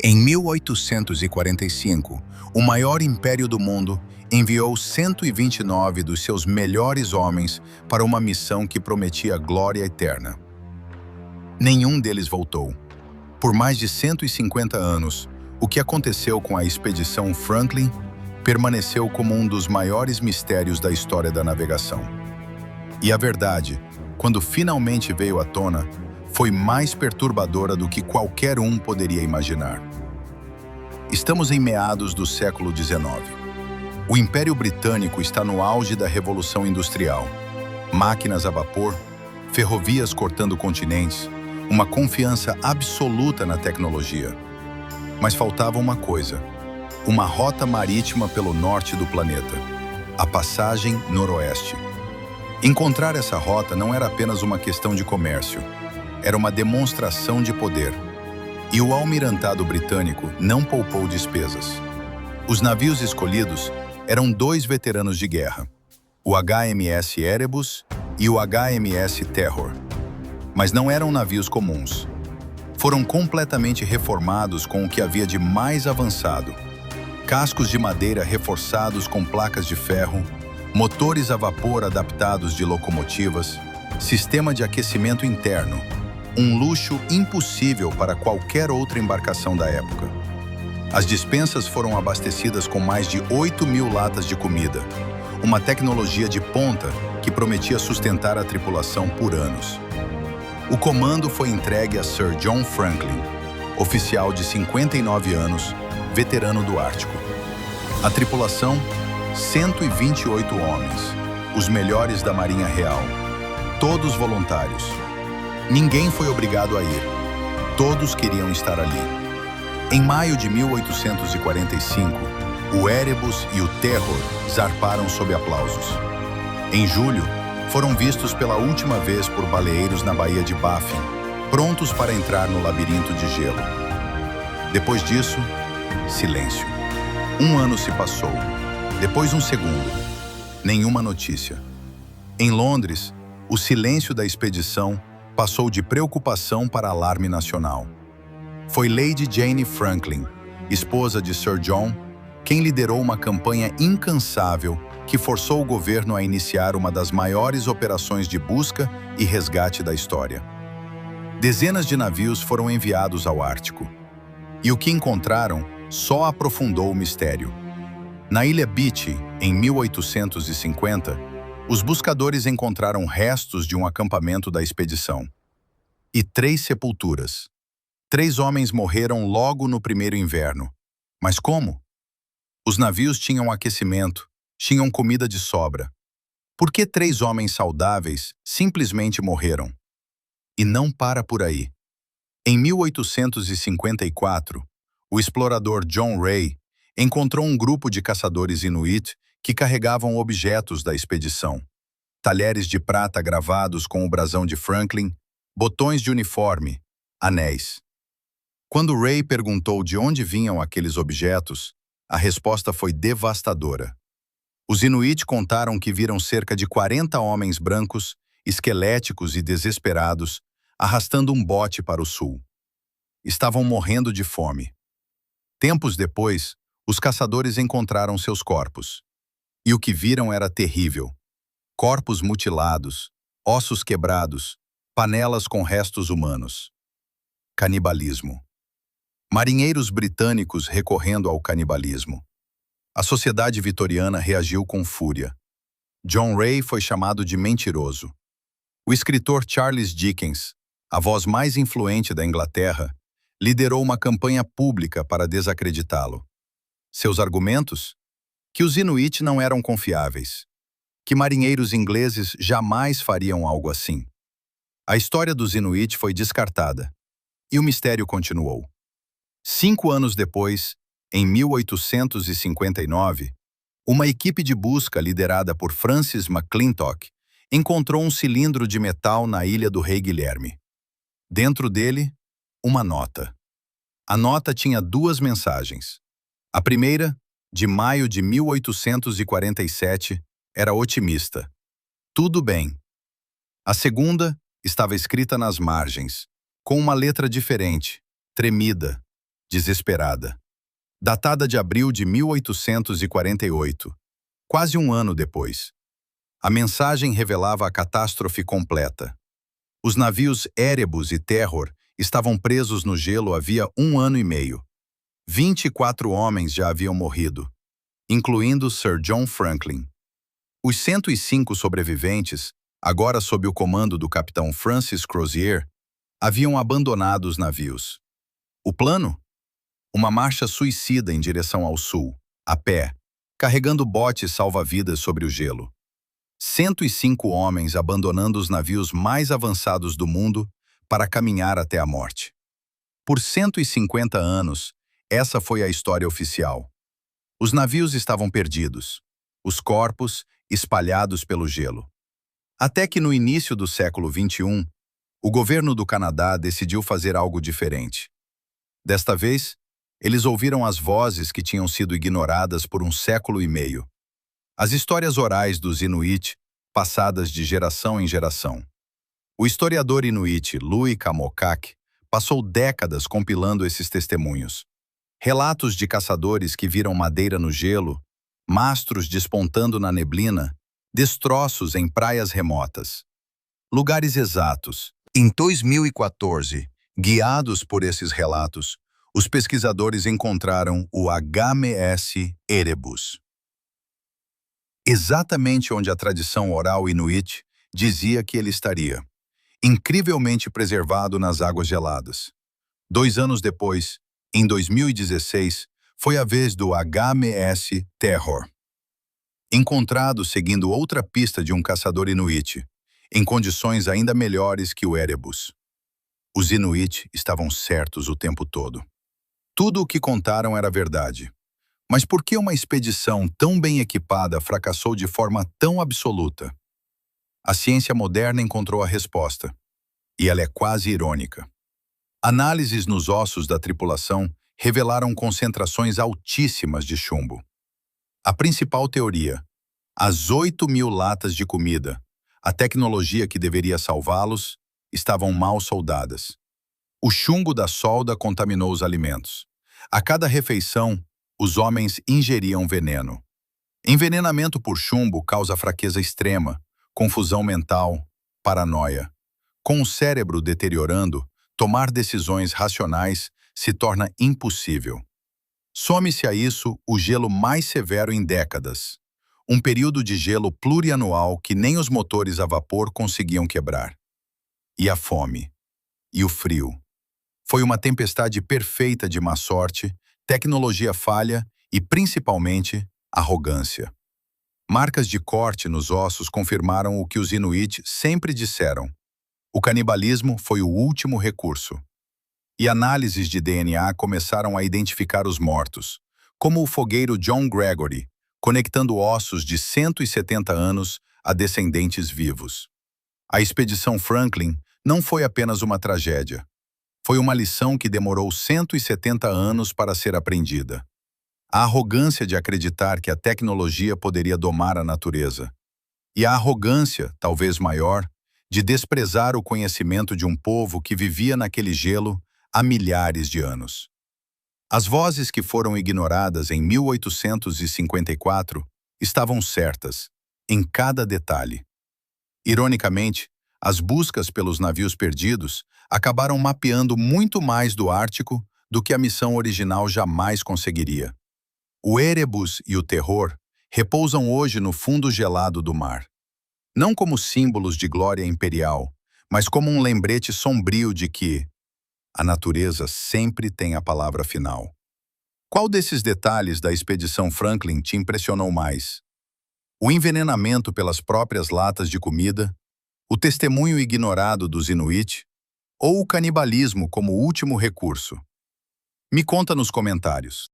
Em 1845, o maior império do mundo enviou 129 dos seus melhores homens para uma missão que prometia glória eterna. Nenhum deles voltou. Por mais de 150 anos, o que aconteceu com a expedição Franklin permaneceu como um dos maiores mistérios da história da navegação. E a verdade, quando finalmente veio à tona, foi mais perturbadora do que qualquer um poderia imaginar. Estamos em meados do século XIX. O Império Britânico está no auge da Revolução Industrial. Máquinas a vapor, ferrovias cortando continentes, uma confiança absoluta na tecnologia. Mas faltava uma coisa: uma rota marítima pelo norte do planeta, a Passagem Noroeste. Encontrar essa rota não era apenas uma questão de comércio, era uma demonstração de poder. E o almirantado britânico não poupou despesas. Os navios escolhidos eram dois veteranos de guerra, o HMS Erebus e o HMS Terror. Mas não eram navios comuns. Foram completamente reformados com o que havia de mais avançado: cascos de madeira reforçados com placas de ferro, motores a vapor adaptados de locomotivas, sistema de aquecimento interno, um luxo impossível para qualquer outra embarcação da época. As despensas foram abastecidas com mais de 8.000 latas de comida, uma tecnologia de ponta que prometia sustentar a tripulação por anos. O comando foi entregue a Sir John Franklin, oficial de 59 anos, veterano do Ártico. A tripulação, 128 homens, os melhores da Marinha Real, todos voluntários. Ninguém foi obrigado a ir. Todos queriam estar ali. Em maio de 1845, o Erebus e o Terror zarparam sob aplausos. Em julho, foram vistos pela última vez por baleeiros na Baía de Baffin, prontos para entrar no labirinto de gelo. Depois disso, silêncio. Um ano se passou. Depois um segundo. Nenhuma notícia. Em Londres, o silêncio da expedição passou de preocupação para alarme nacional. Foi Lady Jane Franklin, esposa de Sir John, quem liderou uma campanha incansável que forçou o governo a iniciar uma das maiores operações de busca e resgate da história. Dezenas de navios foram enviados ao Ártico. E o que encontraram só aprofundou o mistério. Na Ilha Beechey, em 1850, os buscadores encontraram restos de um acampamento da expedição. E 3 sepulturas. 3 homens morreram logo no primeiro inverno. Mas como? Os navios tinham aquecimento, tinham comida de sobra. Por que 3 homens saudáveis simplesmente morreram? E não para por aí. Em 1854, o explorador John Rae encontrou um grupo de caçadores inuit que carregavam objetos da expedição: talheres de prata gravados com o brasão de Franklin, botões de uniforme, anéis. Quando Rae perguntou de onde vinham aqueles objetos, a resposta foi devastadora. Os Inuit contaram que viram cerca de 40 homens brancos, esqueléticos e desesperados, arrastando um bote para o sul. Estavam morrendo de fome. Tempos depois, os caçadores encontraram seus corpos. E o que viram era terrível. Corpos mutilados, ossos quebrados, panelas com restos humanos. Canibalismo. Marinheiros britânicos recorrendo ao canibalismo. A sociedade vitoriana reagiu com fúria. John Rae foi chamado de mentiroso. O escritor Charles Dickens, a voz mais influente da Inglaterra, liderou uma campanha pública para desacreditá-lo. Seus argumentos? Que os Inuit não eram confiáveis, que marinheiros ingleses jamais fariam algo assim. A história dos Inuit foi descartada, e o mistério continuou. 5 anos depois, em 1859, uma equipe de busca liderada por Francis McClintock encontrou um cilindro de metal na ilha do Rei Guilherme. Dentro dele, uma nota. A nota tinha 2 mensagens. A primeira, de maio de 1847, era otimista. Tudo bem. A segunda estava escrita nas margens, com uma letra diferente, tremida. desesperada. Datada de abril de 1848, quase um ano depois. A mensagem revelava a catástrofe completa. Os navios Erebus e Terror estavam presos no gelo havia 1 ano e meio. 24 homens já haviam morrido, incluindo Sir John Franklin. Os 105 sobreviventes, agora sob o comando do capitão Francis Crozier, haviam abandonado os navios. O plano? Uma marcha suicida em direção ao sul, a pé, carregando botes salva-vidas sobre o gelo. 105 homens abandonando os navios mais avançados do mundo para caminhar até a morte. Por 150 anos, essa foi a história oficial. Os navios estavam perdidos, os corpos espalhados pelo gelo. Até que no início do século XXI, o governo do Canadá decidiu fazer algo diferente. Desta vez, eles ouviram as vozes que tinham sido ignoradas por 1 século e meio. As histórias orais dos Inuit, passadas de geração em geração. O historiador Inuit Louis Kamokak passou décadas compilando esses testemunhos. Relatos de caçadores que viram madeira no gelo, mastros despontando na neblina, destroços em praias remotas. Lugares exatos. Em 2014, guiados por esses relatos, os pesquisadores encontraram o HMS Erebus. Exatamente onde a tradição oral inuit dizia que ele estaria, incrivelmente preservado nas águas geladas. 2 anos depois, em 2016, foi a vez do HMS Terror. Encontrado seguindo outra pista de um caçador inuit, em condições ainda melhores que o Erebus. Os Inuit estavam certos o tempo todo. Tudo o que contaram era verdade. Mas por que uma expedição tão bem equipada fracassou de forma tão absoluta? A ciência moderna encontrou a resposta, e ela é quase irônica. Análises nos ossos da tripulação revelaram concentrações altíssimas de chumbo. A principal teoria, as 8.000 latas de comida, a tecnologia que deveria salvá-los, estavam mal soldadas. O chumbo da solda contaminou os alimentos. A cada refeição, os homens ingeriam veneno. Envenenamento por chumbo causa fraqueza extrema, confusão mental, paranoia. Com o cérebro deteriorando, tomar decisões racionais se torna impossível. Some-se a isso o gelo mais severo em décadas. Um período de gelo plurianual que nem os motores a vapor conseguiam quebrar. E a fome. E o frio. Foi uma tempestade perfeita de má sorte, tecnologia falha e, principalmente, arrogância. Marcas de corte nos ossos confirmaram o que os Inuit sempre disseram. O canibalismo foi o último recurso. E análises de DNA começaram a identificar os mortos, como o fogueiro John Gregory, conectando ossos de 170 anos a descendentes vivos. A expedição Franklin não foi apenas uma tragédia. Foi uma lição que demorou 170 anos para ser aprendida. A arrogância de acreditar que a tecnologia poderia domar a natureza. E a arrogância, talvez maior, de desprezar o conhecimento de um povo que vivia naquele gelo há milhares de anos. As vozes que foram ignoradas em 1854 estavam certas, em cada detalhe. Ironicamente, as buscas pelos navios perdidos acabaram mapeando muito mais do Ártico do que a missão original jamais conseguiria. O Erebus e o Terror repousam hoje no fundo gelado do mar. Não como símbolos de glória imperial, mas como um lembrete sombrio de que a natureza sempre tem a palavra final. Qual desses detalhes da expedição Franklin te impressionou mais? O envenenamento pelas próprias latas de comida, o testemunho ignorado dos Inuit, ou o canibalismo como último recurso? Me conta nos comentários.